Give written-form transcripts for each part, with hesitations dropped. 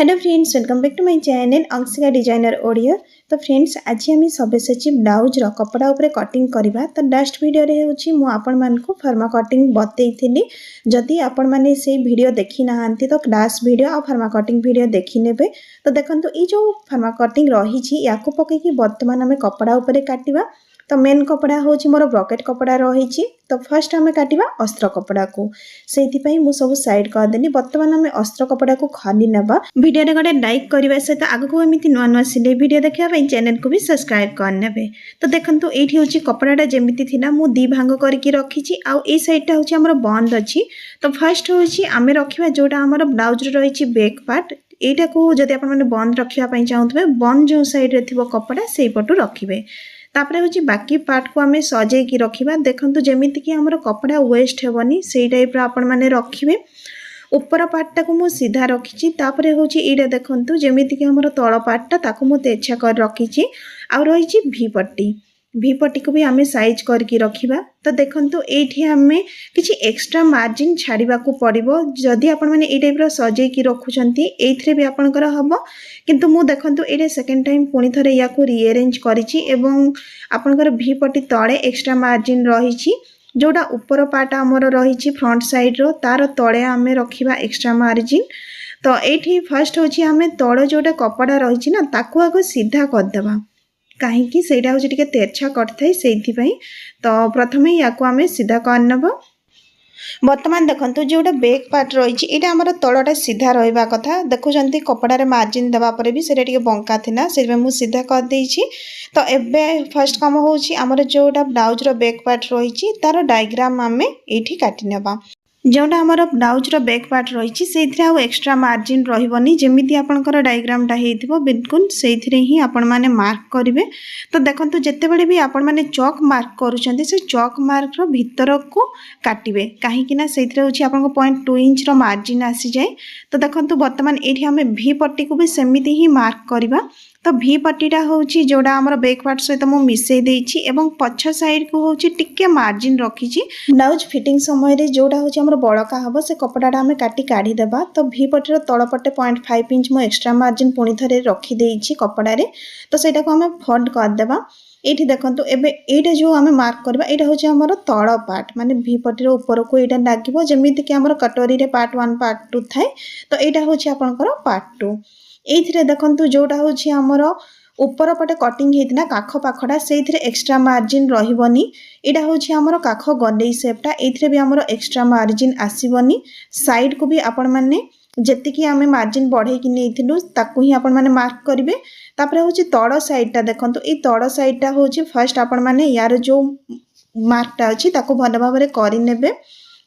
Hello friends, welcome back to my channel Anshika designer Odia. तो friends, आज आम सब्यसाची ब्लाउज कपड़ा उपरे कटिंग करवा। तो लास्ट वीडियो रे होची मु आपण मानकु फर्मा कटिंग बतैथिली। जदि आपण माने से वीडियो देखि नाहांती तो क्लास वीडियो और फर्मा कटिंग वीडियो देखि नेबे। तो देखंतु ई जो फर्मा कटिंग रही छी याकु पके कि वर्तमान हमें कपड़ा उपरे काटिबा। तो मेन कपड़ा होची मोर ब्रॉकेट कपड़ा रही छी। तो फर्स्ट हमें काटिबा अस्त्र कपड़ा को, सेति पई मु सब साइड कर देनी। वर्तमान हमें अस्त्र कपड़ा को खाली नेबा। वीडियो रे गडे लाइक करबा सहित आगको एमिति नुआ नुआ सिलाई वीडियो देखिया पई चैनल को भी सब्सक्राइब कर नेबे। तो देखंतु एठी होची कपड़ाटा जेमिति थिला मु दी भांग करके रखी छी। आ ए साइडटा होची हमर बंद अछि। तो फर्स्ट होची आमे रखिबा जोटा हमर ब्लाउज रे रही छी बैक पार्ट। एटा को जदि आपण माने बंद रखिया पई चाहउतबे बंद जो साइड रे थिबो कपड़ा सेई पटु रखिबे। तापरे होची बाकी पार्ट को आमे सजे की रखिबा। देखंतु जेमिति कि हमर कपड़ा वेस्ट हेबनी सेई टाइप रा आपण माने रखिबे। ऊपर पार्टा को मु सीधा रखी। तापरे होची एटा देखंतु जेमिति कि हमर तळ पार्टा ताको मु तेछा कर रखी। आ रही भी पट्टी को भी आमे साइज करके रखिबा। तो देखंतु एठी आमे किछि एक्स्ट्रा मार्जिन छाड़ीबा को पड़िबो। जदि आपण माने ए टाइप रो सजे की रखुचंती एथरे भी आपनकर हबो। किंतु मु देखंतु एटे सेकंड टाइम पुनी थरे या को रीअरेंज करिछि एवं आपनकर भी पट्टी तळे एक्स्ट्रा मार्जिन रहिछि। जोटा ऊपर पार्ट आमर रही फ्रंट साइड रो तार तले आमे रखिबा एक्स्ट्रा मार्जिन। तो एठी फर्स्ट होची आमे तळे जोटा कपड़ा रही ना ताको आगो सीधा कर देबा, काहेकि सेटा होची टिके तेरछा कट थाई सेथि पई। तो प्रथमे याको आमे सीधा कर नेबो। वर्तमान देखंतु जोटा बैक पार्ट रही एटा हमर तळटा सीधा रहबा कथा। देखुचंती कपड़ा रे मार्जिन देबा परे भी सेटा टिके बंका थिला, सेबे मु सीधा कर देइछि। तो एबे फर्स्ट काम होची हमर जोटा ब्लाउज रो बैक पार्ट रही तार डायग्राम आमे एठी काटि नेबा। जोटा हमर ब्लाउज रो बैक पार्ट रही सेथरे आ एक्स्ट्रा मार्जिन रहिबनी। जेमिति आपनकर डायग्रामटा हेइथिबो बिल्कुल सेथरे ही आपण माने मार्क करिवे। तो देखंतु जत्ते बेले भी आपण माने चॉक मार्क करूचंती से चॉक मार्क रो भीतर को काटिबे, काहे कि ना सेथरे होची आपनको 0.2 इंच रो मार्जिन आसी जाय। तो देखंतु वर्तमान एठी हमें भी पट्टी को भी सेमिति ही मार्क करिबा। तो भी पट्टीटा होची जोड़ा हमर बैक पार्ट सहित मु मिसई देइछि एवं पछ साइड को होची टिके मार्जिन रखिछि। ब्लाउज फिटिंग समय रे जोड़ा होची हमर बड़का हबो से कपड़ाटा हमें काटी काढी देबा। तो भी पट्टीर तळ पटे 0.5 इंच मु एक्स्ट्रा मार्जिन पुनी थरे रखि देइछि कपड़ा रे। तो सेटा को हमें फोल्ड कर देबा। एठी देखंतु एबे एटा जो हमें मार्क करबा एटा होची हमर तळ पार्ट माने भी पट्टीर ऊपर को एटा लागिबो। जेमिति कि हमर कटोरी रे पार्ट 1 पार्ट 2 थाए। तो एटा होची आपनकर पार्ट 2। एथिरे देखंतु जोटा होची हमर ऊपर पटे कटिंग हेतिना काख पाखडा सेथिरे एक्स्ट्रा मार्जिन रहिबनी। एटा होची हमर काख गलेई शेपटा, एथिरे भी हमर एक्स्ट्रा मार्जिन आसीबनी। साइड को भी आपण माने जेति कि हमें मार्जिन बढ़े कि नेथिलु ताकू ही आपण माने मार्क करिवे। तापरे होची तळ साइडटा देखंतु ए तळ साइडटा होची फर्स्ट आपण माने यार जो मार्कटा अछि ताकू भल भाबरे करि नेबे।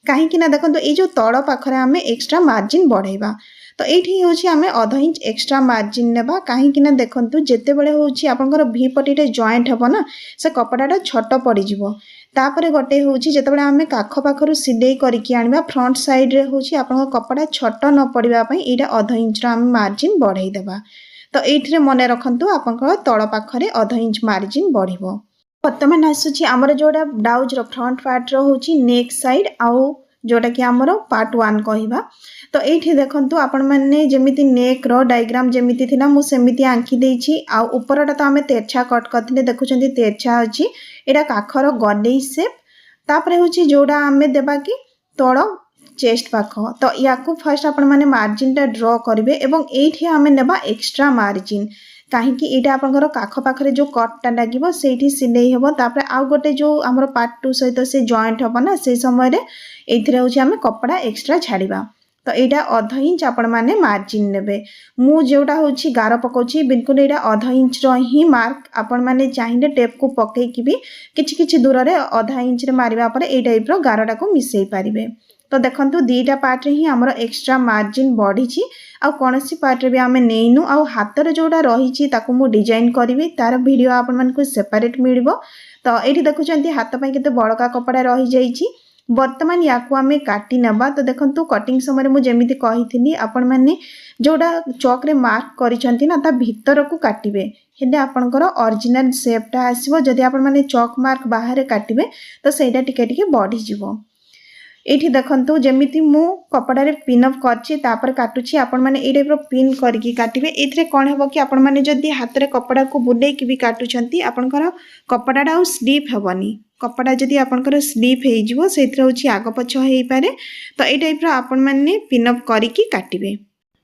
काहे कि ना देखंतु ए जो तळ पाखरे हमें एक्स्ट्रा मार्जिन बढ़ेबा। तो एठी होची हमें आधा इंच एक्स्ट्रा मार्जिन नेबा। काहे कि ना देखंतु जेते बेले होची आपनकर भी पट्टीटे जॉइंट हबो ना से कपड़ाटा छोट पड़ी जिवो। तापरे गोटे होची जेते बेले हमें काख पाखरु सिलाई करिकि आनिबा फ्रंट साइड रे होची आपनकर कपड़ा छोट न पड़िबा पई एटा आधा इंच रा हम मार्जिन बढ़ाई देबा। तो एठिरे मने रखंतु आपनकर तळ पाखरे आधा इंच मार्जिन बढ़िबो। वर्तमान आसुची हमर जोडा ब्लाउज रो फ्रंट पार्ट रो होची नेक साइड आउ जोटा कि हमर पार्ट 1 कहिबा। तो एठी देखंतु आपण माने जेमिति नेक रो डायग्राम जेमिति थिला मु सेमिति आंकी देइछि। आ ऊपरटा तो हमें तेरछा कट करथिले देखुचंती तेरछा अछि। एटा काखर गलेई शेप। तापरे होछि जोडा हमें देबा कि तळ चेस्ट पाख। तो याकू फर्स्ट आपण माने मार्जिन टा ड्रॉ करिवे एवं एठी हमें नेबा एक्स्ट्रा मार्जिन। काहे कि एटा आपनकर काख पाखरे जो कटटा लागिवो सेठी सिलाई हेबो। तापरे आ गोटे जो हमर पार्ट 2 सहित से जॉइंट हबो ना से समय रे एथिरे होछि हमें कपड़ा एक्स्ट्रा छाड़ीबा। तो एटा आधा इंच आपण माने मार्जिन नेबे। मु जोटा होछि गार पकोछि बिल्कुल एटा आधा इंच रो ही मार्क आपण माने चाहिले टेप को पकै कि भी किछि किछि दूर रे आधा इंच रे मारिबा परे ए टाइप रो गारटा को मिसई पारिबे। तो देखंतु दीटा पार्ट रे ही हमर एक्स्ट्रा मार्जिन बढ़ी आ कोनोसी पार्ट रे भी हमें नेइनु। आ हाथ रे जोटा रही ताकू मु डिजाइन करिवे तार वीडियो आपण मानकु सेपरेट मिलिबो। तो एठी देखुचंती हाथ पई केते बड़का कपड़ा रही जाईछि। वर्तमान याकू आमे काटी नबा। तो देखंतु कटिंग समय मु जेमिति कहिथिनी आपण माने जोडा चॉक रे मार्क करिसंती ना ता भीतर को काटिबे हेले आपनकर ओरिजिनल शेपटा आसीबो। जदि आपण माने चॉक मार्क बाहर काटिबे तो सेटा टिके टिके बढ़ी जिवो। ये देखो जमी मु कपड़ा पिन अफ कर काटुची आपण मैंने ये टाइप पिन करके काटे ये कौन हम कि आपण मैंने जदि हाथ में कपड़ा को बुले भी काटुंट आपंकर कपड़ा आ स्लीप हेनी कपड़ा जदि आपंकर स्लीप हो आग पछ हो पारे तो ये टाइप आपण मैंने पिन अफ करके काटे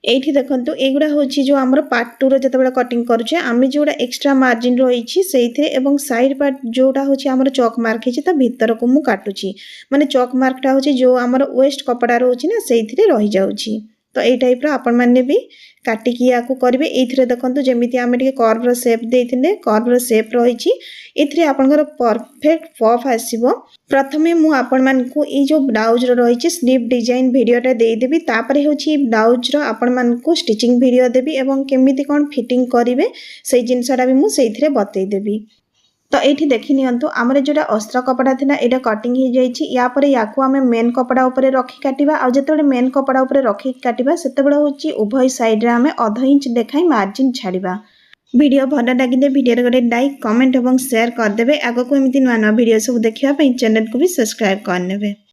ये देखो एगुड़ा हूँ जो आम पार्ट 2 जो कटिंग करुचे आम जोड़ा एक्सट्रा मार्जिन रही से साइड पार्ट जोड़ा हूँ आम चौक मार्क है भितर को मुझे काटुची माने चौक मार्कटा हूँ जो आम वेस्ट कपड़ा रोचे ना से रही जाऊँगी तो ये टाइप आपण मैंने भी काटिकी या करेंगे ये देखो जमी आम कर्व्र सेप देते कर्व्र सेप रही ये आपंकर परफेक्ट पफ आसो प्रथमे मु आपण मानकु ये जो ब्लाउज रही स्लीव डिजाइन वीडियोटा देदेवी तापर हूँ ब्लाउज आपण मानकु स्टिचिंग वीडियो देवी एवं केमिति कौन फिटिंग करेंगे से जिनसटा भी मुझे बतईदेवी तो ये देखी नियंतु आमर जोड़ा अस्त्र कपड़ा थिला एटा कटिंग हो जाइछि या पर याकु आमे मेन कपड़ा ऊपर रखी काटिबा आ जेतेबेले मेन कपड़ा ऊपर रखी काटिबा सेतेबेले होछि उभय साइड रे आमे आधा इंच देखाई मार्जिन छाड़िबा वीडियो भल लगे वीडियो गोटे लाइक कमेंट और शेयर करदे आगो को एमती नुआ नुआ वीडियो सब देखा चैनल को भी सब्सक्राइब करने।